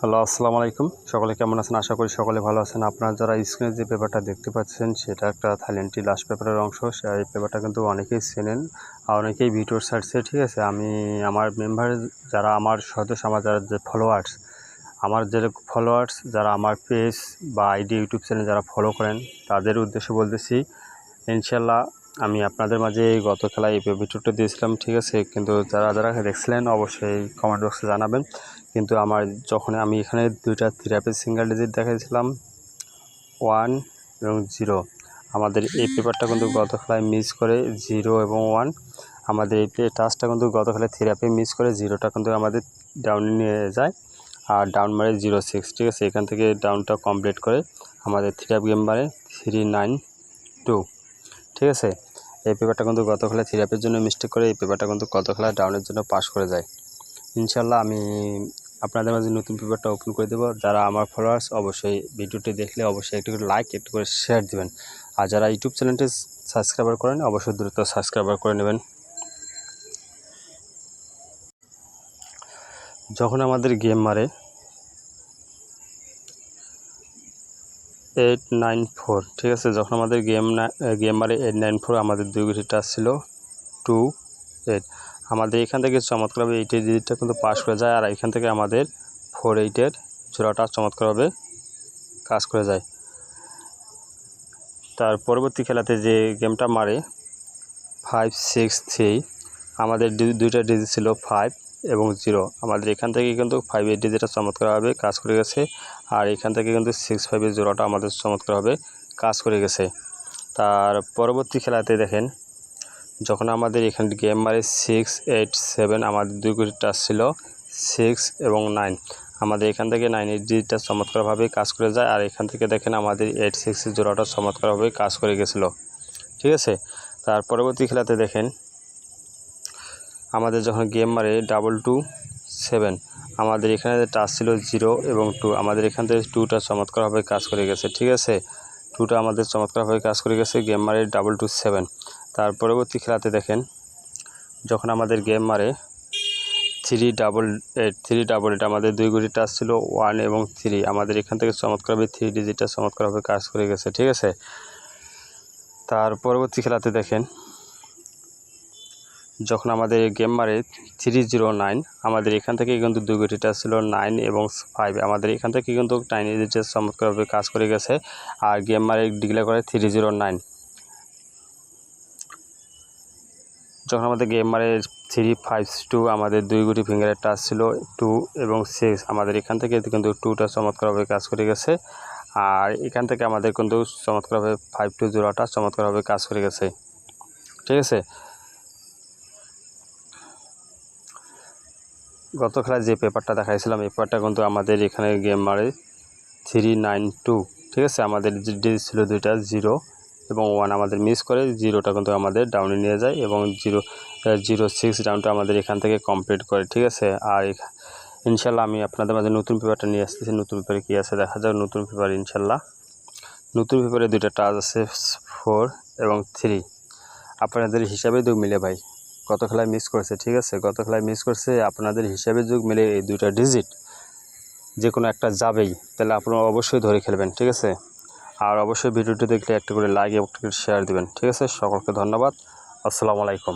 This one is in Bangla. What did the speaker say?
হ্যালো, আসসালামু আলাইকুম। সকলে কেমন আছেন? আশা করি সকলে ভালো আছেন। আপনারা যারা স্ক্রিনে যে পেপারটা দেখতে পাচ্ছেন সেটা একটা থাইল্যান্ডি লাস্ট পেপারের অংশ। এই পেপারটা কিন্তু অনেকেই চেনেন আর অনেকেই ভিডিও ছাড়ছে, ঠিক আছে। আমি আমার মেম্বার যারা আমার সদস্য, আমার যারা যে ফলোয়ার্স যারা আমার পেজ বা আইডি ইউটিউব চ্যানেল যারা ফলো করেন তাদের উদ্দেশ্যে বলতেছি, ইনশাল্লাহ আমি আপনাদের মাঝে গত খেলায় এই ভিডিওটা দিয়েছিলাম, ঠিক আছে। কিন্তু যারা দেখছিলেন অবশ্যই কমেন্ট বক্সে জানাবেন। কিন্তু আমার যখন আমি এখানে দুইটা থ্রি সিঙ্গেল ডিজিট দেখাইছিলাম 1 এবং 0, আমাদের এই পেপারটা কিন্তু গত খেলায় মিস করে 0 এবং 1। আমাদের এই টাচটা কিন্তু গত খেলায় থ্রি মিস করে 0টা কিন্তু আমাদের ডাউনে নিয়ে যায় আর ডাউন মারে 0-6, ঠিক আছে। এখান থেকে ডাউনটা কমপ্লিট করে আমাদের গেম মারে 3-9-2, ঠিক আছে। এই পেপারটা কিন্তু গত খেলায় থ্রি জন্য মিস্টেক করে এই পেপারটা কিন্তু গত খেলায় ডাউনের জন্য পাস করে যায়। ইনশাল্লাহ আমি আপনাদের মাঝে নতুন পেপারটা ওপেন করে দেবো। যারা আমার ফলোয়ার্স অবশ্যই ভিডিওটি দেখলে অবশ্যই একটু করে লাইক, একটু করে শেয়ার দিবেন। আর যারা ইউটিউব চ্যানেলটি সাবস্ক্রাইবার করেন অবশ্যই দ্রুত সাবস্ক্রাইবার করে নেবেন। যখন আমাদের গেম মারে 8-9-4, ঠিক আছে। যখন আমাদের গেম মারে 8-9-4, আমাদের দুই গুটি টাচ ছিল 2-8। আমাদের এখান থেকে চমৎকারভাবে 8-এর ডিজিটটা কিন্তু পাস করে যায় আর এখান থেকে আমাদের 4-8-এর জোড়াটা চমৎকারভাবে কাজ করে যায়। তার পরবর্তী খেলাতে যে গেমটা মারে 5-6-3, আমাদের দুইটা ডিজিট ছিল 5 এবং 0। আমাদের এখান থেকে কিন্তু 5-8 ডিজিটটা চমৎকারভাবে কাজ করে গেছে আর এখান থেকে কিন্তু 6-5-এর জোড়াটা আমাদের চমৎকারভাবে কাজ করে গেছে। তার পরবর্তী খেলাতে দেখেন, যখন আমাদের এখানে গেম মারে 6-8-7, আমাদের দুই গুটি টাচ ছিল 6 এবং 9। আমাদের এখান থেকে 9-8 ডিজিটটা চমৎকারভাবে কাজ করে যায় আর এখান থেকে দেখেন আমাদের 8-6-এর জোড়াটা চমৎকারভাবে কাজ করে গেছিলো, ঠিক আছে। তার পরবর্তী খেলাতে দেখেন, আমাদের যখন গেম মারে 2-2-7, আমাদের এখানে টাচ ছিল 0 এবং 2। আমাদের এখান থেকে 2টা চমৎকারভাবে কাজ করে গেছে, ঠিক আছে। 2টা আমাদের চমৎকারভাবে কাজ করে গেছে গেম মারে 2-2-7। তার পরবর্তী খেলাতে দেখেন, যখন আমাদের গেম মারে 3-8, আমাদের দুই গুটি টাচ ছিল 1 এবং 3। আমাদের এখান থেকে চমৎকারভাবে 3 ডিজিটটা চমৎকারভাবে কাজ করে গেছে, ঠিক আছে। তার পরবর্তী খেলাতে দেখেন, যখন আমাদের গেম মারে 3-0-9, আমাদের এখান থেকে কিন্তু দুই গুটি টাচ ছিল 9 এবং 5। আমাদের এখান থেকে কিন্তু 9 ডিজিটটা চমৎকারভাবে কাজ করে গেছে আর গেম মারে ডিক্লেয়ার করে 3-0-9। যখন আমাদের গেম মারে 3-5-2, আমাদের দুই গুটি ফিঙ্গারের টাচ ছিল 2 এবং 6। আমাদের এখান থেকে কিন্তু 2টা চমৎকারভাবে কাজ করে গেছে আর এখান থেকে আমাদের কিন্তু চমৎকারভাবে 5-2 জোড়াটা চমৎকারভাবে কাজ করে গেছে, ঠিক আছে। গত খেলায় যে পেপারটা দেখাইছিলাম এই পেপারটা কিন্তু আমাদের এখানে গেম মারে 3-9-2, ঠিক আছে। আমাদের ডিজিট ছিল দুইটা 0 এবং 1। আমাদের মিস করে 0টা কিন্তু আমাদের ডাউনে নিয়ে যায় এবং 0-6 ডাউনটা আমাদের এখান থেকে কমপ্লিট করে, ঠিক আছে। আর ইনশাল্লাহ আমি আপনাদের মাঝে নতুন পেপারটা নিয়ে আসতেছি। নতুন পেপারে কী আছে দেখা যাক। নতুন পেপার ইনশাল্লাহ, নতুন পেপারে দুইটা টাচ আছে 4 এবং 3। আপনাদের হিসাবে যোগ মিলে ভাই গত খেলায় মিস করেছে, ঠিক আছে। গত খেলায় মিস করছে, আপনাদের হিসাবে যোগ মিলে এই দুইটা ডিজিট যে কোনো একটা যাবেই, তাহলে আপনারা অবশ্যই ধরে খেলবেন, ঠিক আছে। আর অবশ্যই ভিডিওটি দেখলে একটা করে লাইক এবং একটা করে শেয়ার দিবেন, ঠিক আছে। সকলকে ধন্যবাদ। আসসালামু আলাইকুম।